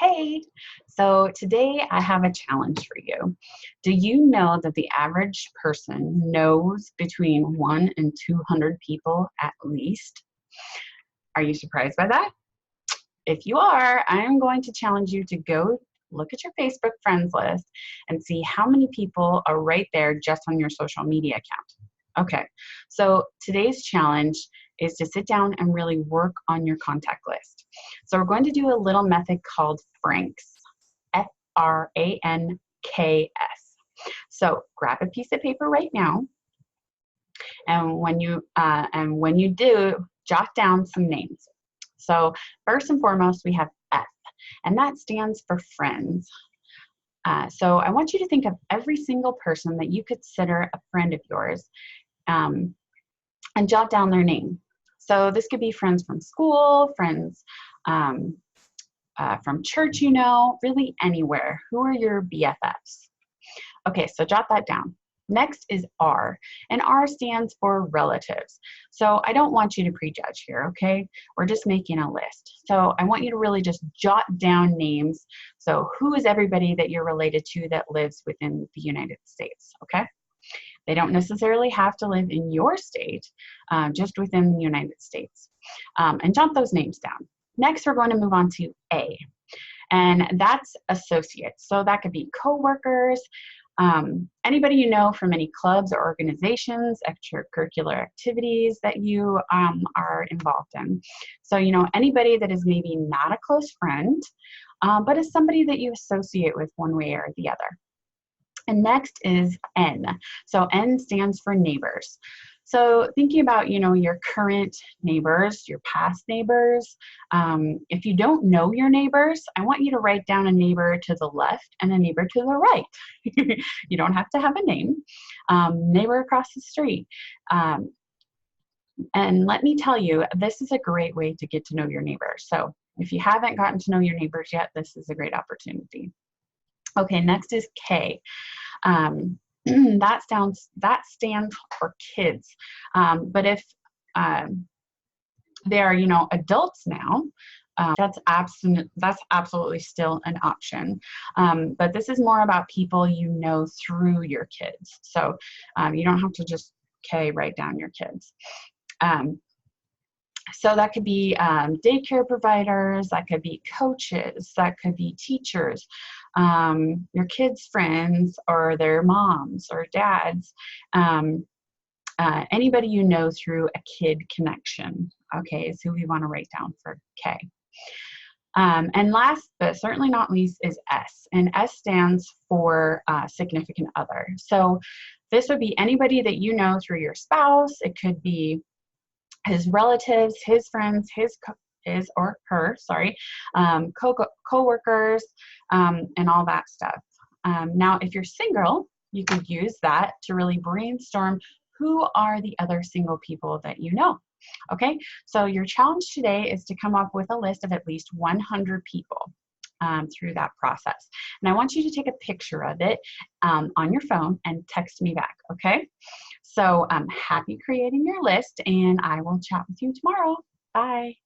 Hey, so today I have a challenge for you. Do you know that the average person knows between 1 and 200 people at least? Are you surprised by that? If you are, I'm going to challenge you to go look at your Facebook friends list and see how many people are right there just on your social media account. Okay, so today's challenge is to sit down and really work on your contact list. So we're going to do a little method called Franks, Franks. So grab a piece of paper right now, and when you do, jot down some names. So first and foremost, we have F, and that stands for friends. So I want you to think of every single person that you consider a friend of yours, and jot down their name. So this could be friends from school, friends from church, really anywhere. Who are your BFFs? Okay, so jot that down. Next is R, and R stands for relatives. So I don't want you to prejudge here, okay? We're just making a list. So I want you to really just jot down names. So who is everybody that you're related to that lives within the United States, okay? They don't necessarily have to live in your state, just within the United States. And jot those names down. Next, we're going to move on to A, and that's associates. So that could be coworkers, anybody you know from any clubs or organizations, extracurricular activities that you are involved in. So, anybody that is maybe not a close friend, but is somebody that you associate with one way or the other. And next is N. So N stands for neighbors. So thinking about, your current neighbors, your past neighbors, if you don't know your neighbors, I want you to write down a neighbor to the left and a neighbor to the right. You don't have to have a name. Neighbor across the street. And let me tell you, this is a great way to get to know your neighbors. So if you haven't gotten to know your neighbors yet, this is a great opportunity. Okay, next is K. That stands for kids. But if they are, adults now, that's absolutely still an option. But this is more about people you know through your kids. So you don't have to just write down your kids. So that could be daycare providers, that could be coaches, that could be teachers, your kids' friends or their moms or dads, anybody you know through a kid connection, okay, is who we want to write down for K. And last, but certainly not least, is S, and S stands for significant other. So this would be anybody that you know through your spouse. It could be his relatives, his friends, his or her, co-workers, and all that stuff. Now, if you're single, you could use that to really brainstorm who are the other single people that you know. Okay, so your challenge today is to come up with a list of at least 100 people through that process. And I want you to take a picture of it on your phone and text me back, okay? So happy creating your list, and I will chat with you tomorrow. Bye.